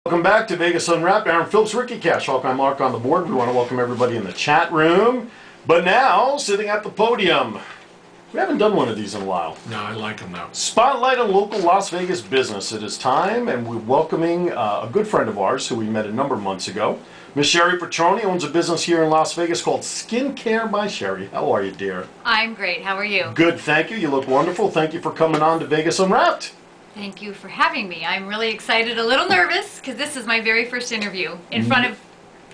Welcome back to Vegas Unwrapped. Aaron Phillips, Ricky Cash, Hawkeye Mark on the board. We want to welcome everybody in the chat room. But now, sitting at the podium, we haven't done one of these in a while. No, I like them now. Spotlight on local Las Vegas business. It is time, and we're welcoming a good friend of ours who we met a number of months ago. Miss Cheri Petroni owns a business here in Las Vegas called Skincare by Cheri. How are you, dear? I'm great. How are you? Good, thank you. You look wonderful. Thank you for coming on to Vegas Unwrapped. Thank you for having me. I'm really excited, a little nervous, because this is my very first interview in front of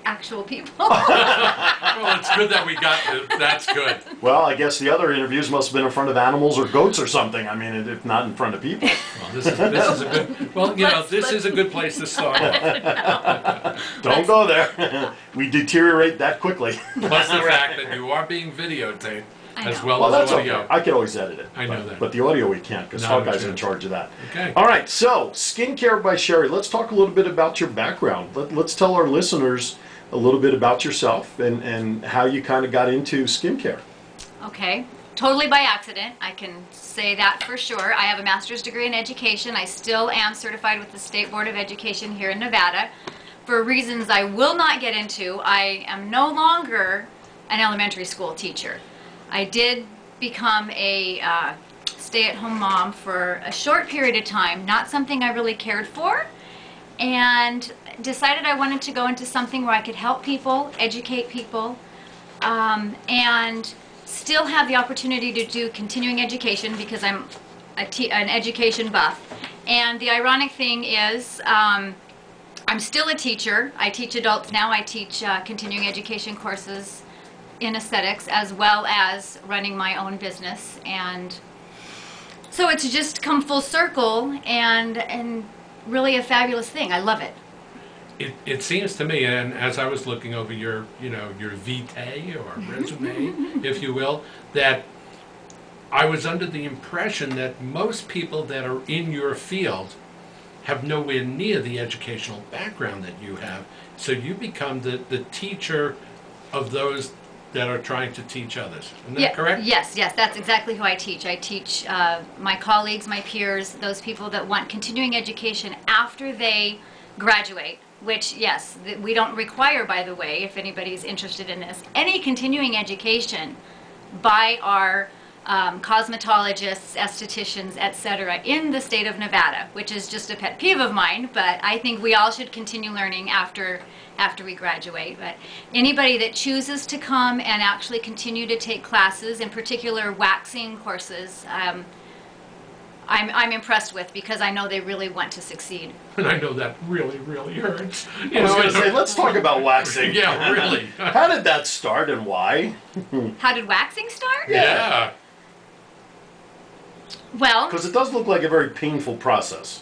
actual people. Well, it's good that we got that's good. Well, I guess the other interviews must have been in front of animals or goats or something. I mean, if not in front of people. Well, this is a good. Well, you know, this is a good place to start off. Don't go there. We deteriorate that quickly. Plus the fact that you are being videotaped as Well, well that's as audio. okay. I can always edit it. I know that. But the audio we can't, because Not a Hawkeye's in chance. charge of that. Okay. All right, so Skincare by Cheri. Let's talk a little bit about your background. Let's tell our listeners a little bit about yourself and how you kind of got into skincare. Okay. Totally by accident. I can say that for sure. I have a master's degree in education. I still am certified with the State Board of Education here in Nevada. For reasons I will not get into, I am no longer an elementary school teacher. I did become a stay-at-home mom for a short period of time, not something I really cared for, and decided I wanted to go into something where I could help people, educate people, and still have the opportunity to do continuing education because I'm an education buff. And the ironic thing is, I'm still a teacher. I teach adults now. I teach continuing education courses in aesthetics as well as running my own business, and so it's just come full circle and really a fabulous thing. I love it. It seems to me, and as I was looking over your vitae or resume, if you will, that I was under the impression that most people that are in your field have nowhere near the educational background that you have. So you become the teacher of those that are trying to teach others. Isn't that correct? Yes, that's exactly who I teach. I teach my colleagues, my peers, those people that want continuing education after they graduate, which, yes, we don't require, by the way, if anybody's interested in this, any continuing education by our cosmetologists, estheticians, etc. in the state of Nevada, which is just a pet peeve of mine, but I think we all should continue learning after we graduate. But anybody that chooses to come and actually continue to take classes, in particular waxing courses, I'm impressed with, because I know they really want to succeed. And I know that really, really hurts. I was going to say, let's talk about waxing. Yeah, really. How did that start and why? How did waxing start? Yeah. Well, Because it does look like a very painful process.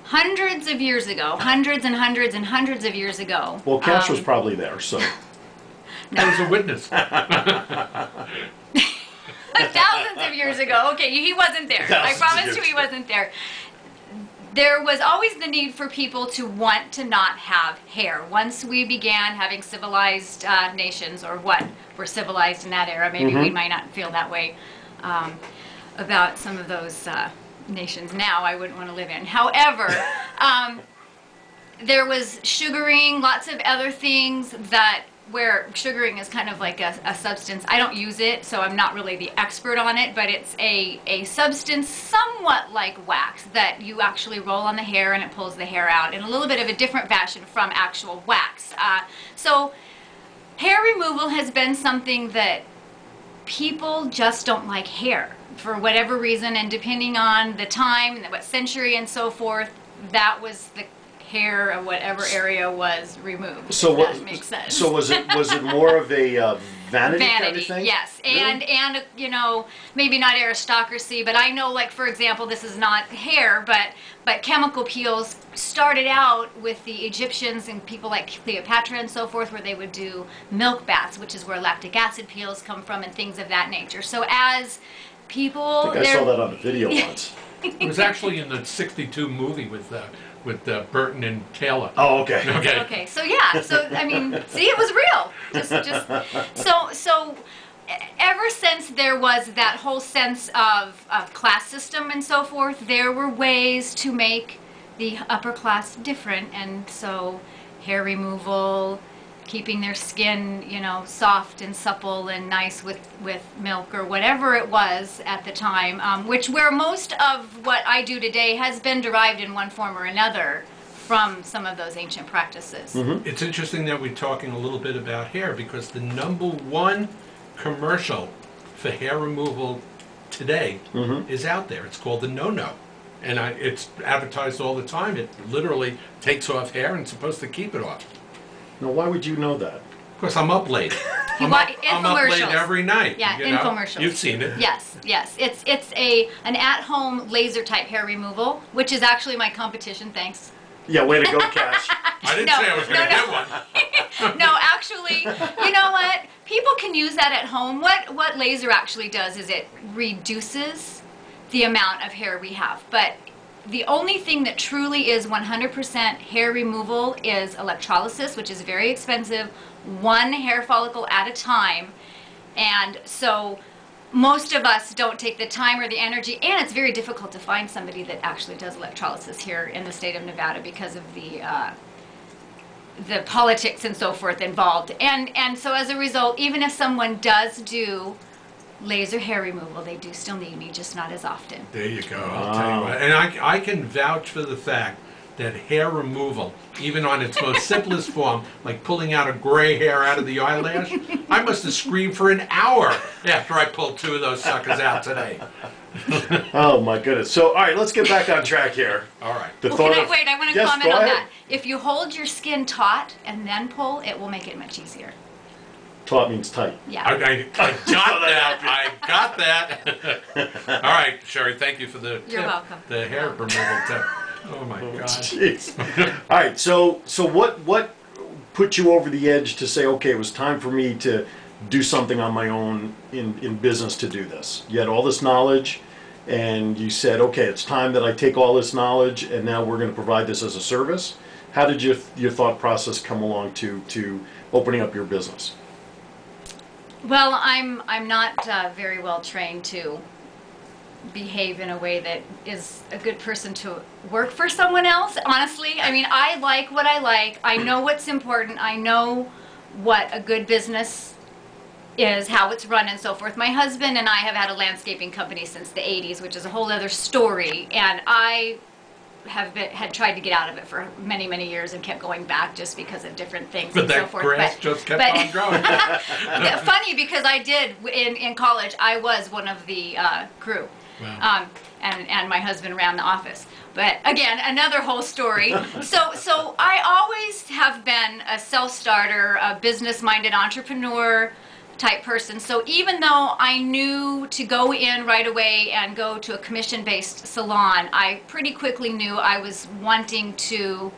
hundreds of years ago, hundreds and hundreds and hundreds of years ago. Well, Cash was probably there, so. I was a witness. Thousands of years ago. Okay, he wasn't there. I Thousands of promise years you he ago. wasn't there. There was always the need for people to want to not have hair. Once we began having civilized nations, or what were civilized in that era, maybe we might not feel that way about some of those nations now I wouldn't want to live in. However, there was sugaring, lots of other things where sugaring is kind of like a substance. I don't use it, so I'm not really the expert on it, but it's a substance somewhat like wax that you actually roll on the hair and it pulls the hair out in a little bit of a different fashion from actual wax. So hair removal has been something that people just don't like hair for whatever reason, and depending on the time, what century and so forth, that was the hair of whatever area was removed. So if that makes sense. So was it more of a vanity kind of thing? Yes, Really? and you know, maybe not aristocracy, but I know, like, for example, this is not hair, but chemical peels started out with the Egyptians and people like Cleopatra and so forth, where they would do milk baths, which is where lactic acid peels come from and things of that nature. So as people, I think I saw that on a video once. It was actually in the '62 movie with Burton and Taylor. Oh, okay. Okay. Okay, so yeah, so I mean, see, it was real. So ever since there was that whole sense of class system and so forth, there were ways to make the upper class different, and so hair removal, keeping their skin, you know, soft and supple and nice with milk or whatever it was at the time, where most of what I do today has been derived in one form or another from some of those ancient practices. It's interesting that we're talking a little bit about hair, because the #1 commercial for hair removal today is out there. It's called the No-No. And it's advertised all the time. It literally takes off hair and it's supposed to keep it off. Now, why would you know that? Because I'm up late. I'm up late Infomercials. every night. Yeah, you know? infomercials. You've seen it. Yes, yes. It's an at-home laser type hair removal, which is actually my competition. Thanks. Yeah, way to go, Cash. I didn't No, say I was going to no, get no. one. No, actually, you know what? People can use that at home. What laser actually does is it reduces the amount of hair we have. But the only thing that truly is 100% hair removal is electrolysis, which is very expensive, one hair follicle at a time. And so most of us don't take the time or the energy, and it's very difficult to find somebody that actually does electrolysis here in the state of Nevada because of the politics and so forth involved. And so as a result, even if someone does do laser hair removal, they do still need me, just not as often. There you go. I'll tell you what. And I can vouch for the fact that hair removal, even on its most simplest form, like pulling out a gray hair out of the eyelash, I must have screamed for an hour after I pulled 2 of those suckers out today. Oh my goodness. So, all right, let's get back on track here. All right. Well, wait, I want to comment go on ahead. that. If you hold your skin taut and then pull, it will make it much easier. Taut means tight. Yeah. I got that. I got that. All right, Cheri, thank you for the You're tip, welcome. the hair removal tip. Oh my God. Jeez. All right, so what put you over the edge to say, okay, it was time for me to do something on my own in business to do this? You had all this knowledge, and you said, okay, it's time that I take all this knowledge, and now we're going to provide this as a service. How did your thought process come along to opening up your business? Well, I'm not very well trained to behave in a way that is a good person to work for someone else, honestly. I mean, I like what I like. I know what's important. I know what a good business is, how it's run and so forth. My husband and I have had a landscaping company since the 80s, which is a whole other story, and I had tried to get out of it for many, many years and kept going back just because of different things But and so that forth. grass just kept on growing. Yeah, funny, because I did, in college, I was one of the crew. Wow. And my husband ran the office. But again, another whole story. So I always have been a self-starter, a business-minded entrepreneur type person. So even though I knew to go in right away and go to a commission-based salon, I pretty quickly knew I was wanting to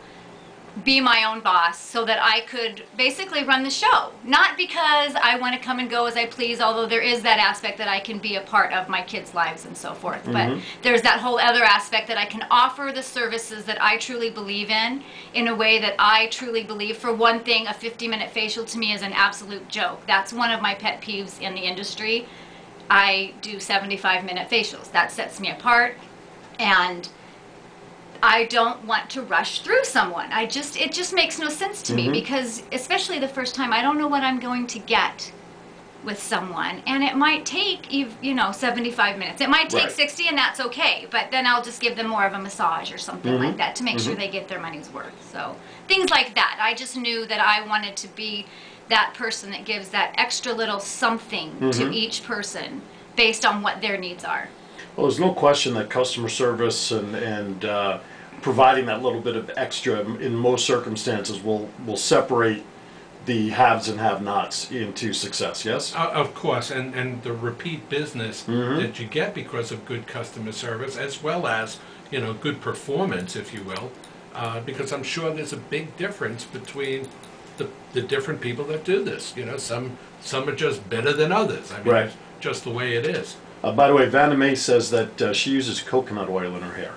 be my own boss so that I could basically run the show. Not because I want to come and go as I please, although there is that aspect that I can be a part of my kids' lives and so forth. But there's that whole other aspect that I can offer the services that I truly believe in a way that I truly believe. For one thing, a 50-minute facial to me is an absolute joke. That's one of my pet peeves in the industry. I do 75-minute facials. That sets me apart, and I don't want to rush through someone. It just makes no sense to me, because especially the first time, I don't know what I'm going to get with someone, and it might take 75 minutes. It might take Right. 60, and that's okay, but then I'll just give them more of a massage or something like that to make sure they get their money's worth. So things like that. I just knew that I wanted to be that person that gives that extra little something to each person based on what their needs are. Well, there's no question that customer service and providing that little bit of extra in most circumstances will separate the haves and have-nots into success, yes? Of course, and the repeat business that you get because of good customer service, as well as, good performance, if you will, because I'm sure there's a big difference between the different people that do this. Some are just better than others. I mean, Right. it's just the way it is. By the way, Vanna Mae says that she uses coconut oil in her hair.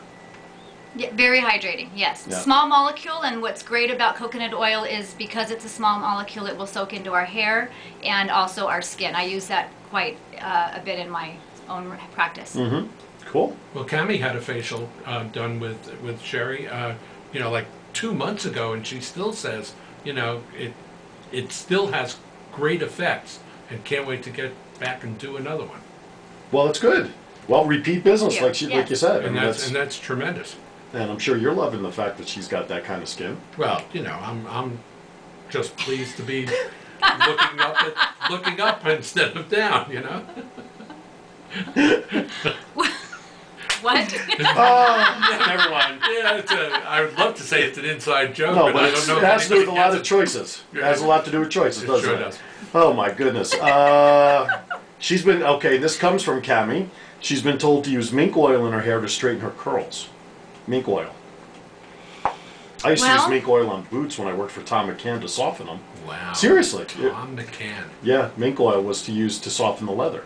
Yeah, very hydrating, yes. Yeah. Small molecule, and what's great about coconut oil is because it's a small molecule, it will soak into our hair and also our skin. I use that quite a bit in my own practice. Cool. Well, Cami had a facial done with Cheri, like 2 months ago, and she still says, it still has great effects, and can't wait to get back and do another one. Well, it's good. Well, repeat business, Yeah. like you said. And I mean, that's tremendous. and I'm sure you're loving the fact that she's got that kind of skin. Well, I'm just pleased to be looking up instead of down. What? Never mind. Yeah, I would love to say it's an inside joke, No, but but I don't know. it if has to do with a anybody lot gets of choices. It has a lot to do with choices, It doesn't sure it? does. Oh my goodness. She's been, okay, this comes from Cami. She's been told to use mink oil in her hair to straighten her curls. Mink oil. I used to use Well- mink oil on boots when I worked for Tom McCann to soften them. Wow. Seriously. Tom McCann. Yeah, mink oil was to use to soften the leather.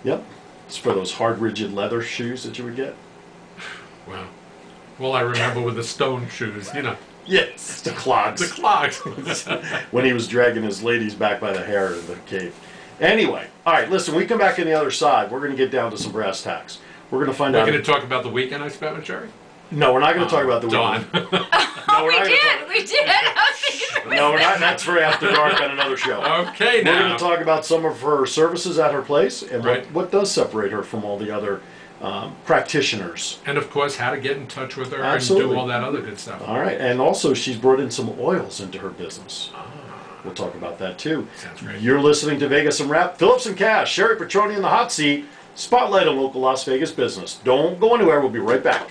Yep. It's for those hard, rigid leather shoes that you would get. Wow. Well, I remember with the stone shoes, Yes. The clogs. the clogs. When he was dragging his ladies back by the hair in the cave. Anyway, all right, listen, we come back on the other side. We're going to get down to some brass tacks. We're going to find We're out. going to talk about the weekend I spent with Cheri. No, we're not going to talk about the Dawn. weekend. Oh, we're we not gonna did. We did. I was thinking. No, we're not. That's for after dark on another show. Okay, We're going now. to talk about some of her services at her place and Right. what does separate her from all the other practitioners. And of course, how to get in touch with her Absolutely. and do all that other good stuff. All right, and also she's brought in some oils into her business. We'll talk about that too. Sounds great. You're listening to Vegas and Rap. Phillips and Cash, Cheri Petroni in the hot seat. Spotlight on local Las Vegas business. Don't go anywhere. We'll be right back.